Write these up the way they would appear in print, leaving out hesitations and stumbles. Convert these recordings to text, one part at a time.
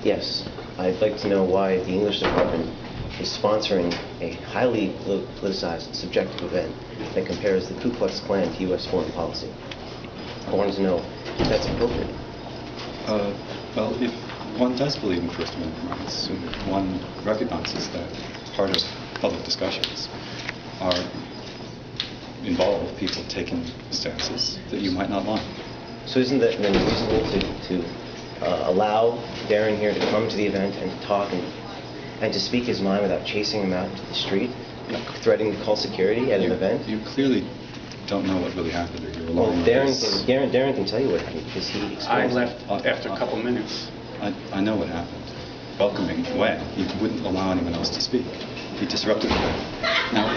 Yes, I'd like to know why the English department is sponsoring a highly politicized and subjective event that compares the Ku Klux Klan to U.S. foreign policy. I wanted to know if that's appropriate. Well, if one does believe in First Amendment rights, and one recognizes that part of public discussions involve people taking stances that you might not like. So isn't that then reasonable to allow Darren here to come to the event and talk and to speak his mind without chasing him out into the street, threatening to call security at an event? You clearly don't know what really happened, or you're Well, relying on Darren can tell you what happened because he experienced I left after a couple minutes. I know what happened. Welcoming when he wouldn't allow anyone else to speak. He disrupted the event. Now,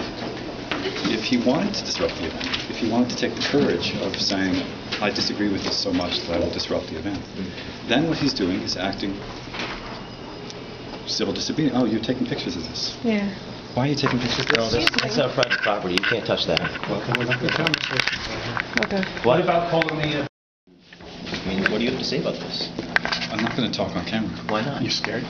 if he wanted to disrupt the event, if he wanted to take the courage of saying, I disagree with this so much that I will disrupt the event, then what he's doing is acting civil disobedience. Oh, you're taking pictures of this. Yeah. Why are you taking pictures of No, this? that's not private property. You can't touch that. Okay. What about calling me a... I mean, what do you have to say about this? I'm not going to talk on camera. Why not? You scared?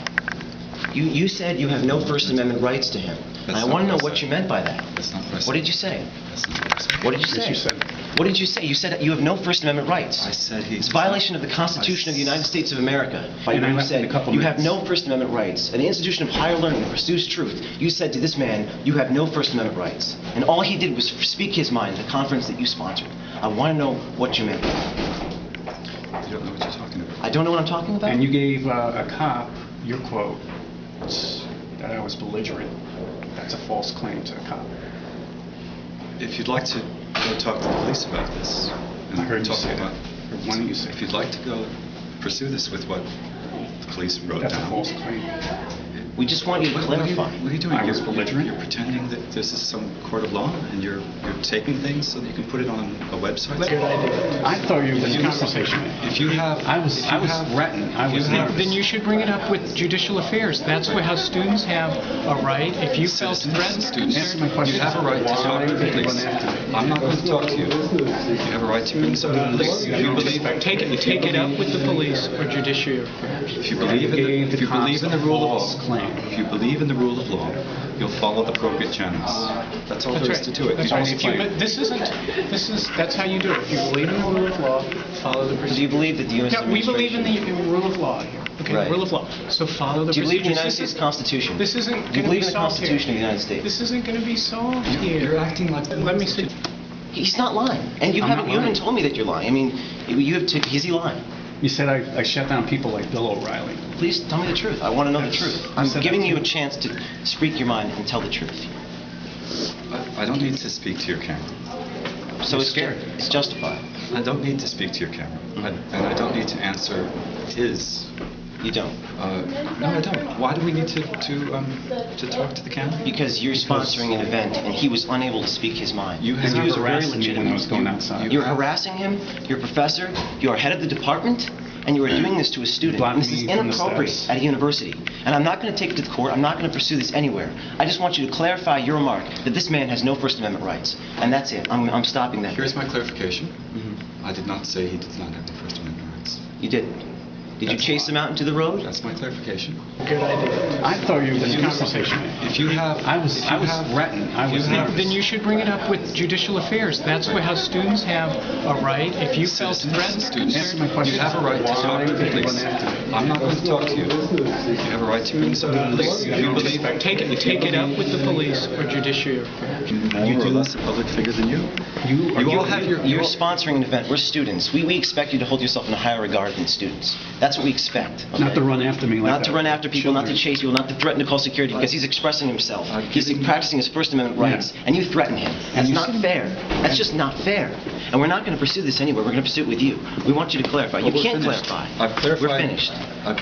You said you have no First Amendment rights to him. And I want to know what you meant by that. That's not what I said. What did you say? That's not what I said. What did you say? Yes, you said. What did you say? You said you have no First Amendment rights. I said he... It's a violation of the Constitution of the United States of America. And I You left in said a couple you have minutes. no First Amendment rights. An institution of higher learning that pursues truth. You said to this man, you have no First Amendment rights. And all he did was speak his mind at the conference that you sponsored. I want to know what you meant. You don't know what you're talking about. I don't know what I'm talking about? And you gave a cop your quote that I was belligerent. That's a false claim to a cop. If you'd like to go talk to the police about this, and I heard you talk say about, that. Why don't you say if you'd like to go pursue this with what the police wrote that's down. a false claim? We just want you to clarify. What are you doing? I was belligerent. You're pretending that this is some court of law, and you're taking things so that you can put it on a website. Good idea. I thought you were in conversation. If you have, I was threatened. I was nervous. Then you should bring it up with judicial affairs. That's how students have a right. If you felt threatened, students, Answer my question. you have a right to talk Why to the did you police. run after me? I'm not going to talk to you. You have a right to bring somebody to the police. If you believe, take it up with the police or judicial affairs. if you believe in the rule of false law, claim. if you believe in the rule of law, you'll follow the appropriate channels. That's all there is to do it. That's You right. don't But that's how you do it. If you believe in the rule of law, follow the procedure. Do you believe that the U.S. Yeah, we believe in administration... the rule of law here. Okay, Right. rule of law. So follow the Do you believe in the procedures. United States Constitution? This isn't Do you going to believe be in the solved Constitution of the here. United States? This isn't going to be solved You're here. acting like... Let me see. He's not lying. And you I'm haven't not lying. told me that you're lying. I mean, you have to... Is he lying? You said I shut down people like Bill O'Reilly. Please tell me the truth. I want to know the truth. I'm said giving that you too. a chance to speak your mind and tell the truth. I don't need to speak to your camera. So You're it's scared. It's justified. I don't need to speak to your camera. And I don't need to answer his... You don't. No, I don't. Why do we need to talk to the camera? Because you're sponsoring an event and he was unable to speak his mind. You His have views are very harassed me when I was going outside. You're harassing him. You're a professor. You're head of the department. And you are doing this to a student. Blocked And this is me from the inappropriate steps. at a university. And I'm not going to take it to the court. I'm not going to pursue this anywhere. I just want you to clarify your remark that this man has no First Amendment rights. And that's it. I'm stopping that. Here's my clarification. I did not say he did not have the First Amendment rights. You didn't. Did you That's chase him out into the road? That's my clarification. Good idea. I thought you were in conversation. If you have... I was threatened. I was nervous. Then you should bring it up with judicial affairs. That's how students have a right. If you felt threatened, Students, Answer my question. you have a right to talk Why to the did you police. run after me? I'm not going to talk to you. You have a right to bring somebody to the police. If you believe take it up with the police or judicial affairs. more or less a public figure than you. You all have your... You're sponsoring an event. We're students. We expect you to hold yourself in a higher regard than students. That's what we expect. Not okay? to run after me like Not that. to run after people, not to Children. chase people, not to threaten to call security because he's expressing himself. He's giving- practicing his First Amendment rights, and you threaten him. That's you not said- fair. That's just not fair. And we're not going to pursue this anywhere. We're going to pursue it with you. We want you to clarify. You We're can't finished. clarify. I've clarified. We're finished. I've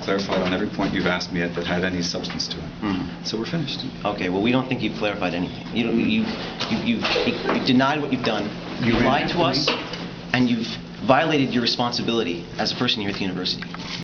clarified on every point you've asked me that had any substance to it. So we're finished. Okay, well, we don't think you've clarified anything. You've denied what you've done. You You've ran lied after to us, me. and you've violated your responsibility as a person here at the university.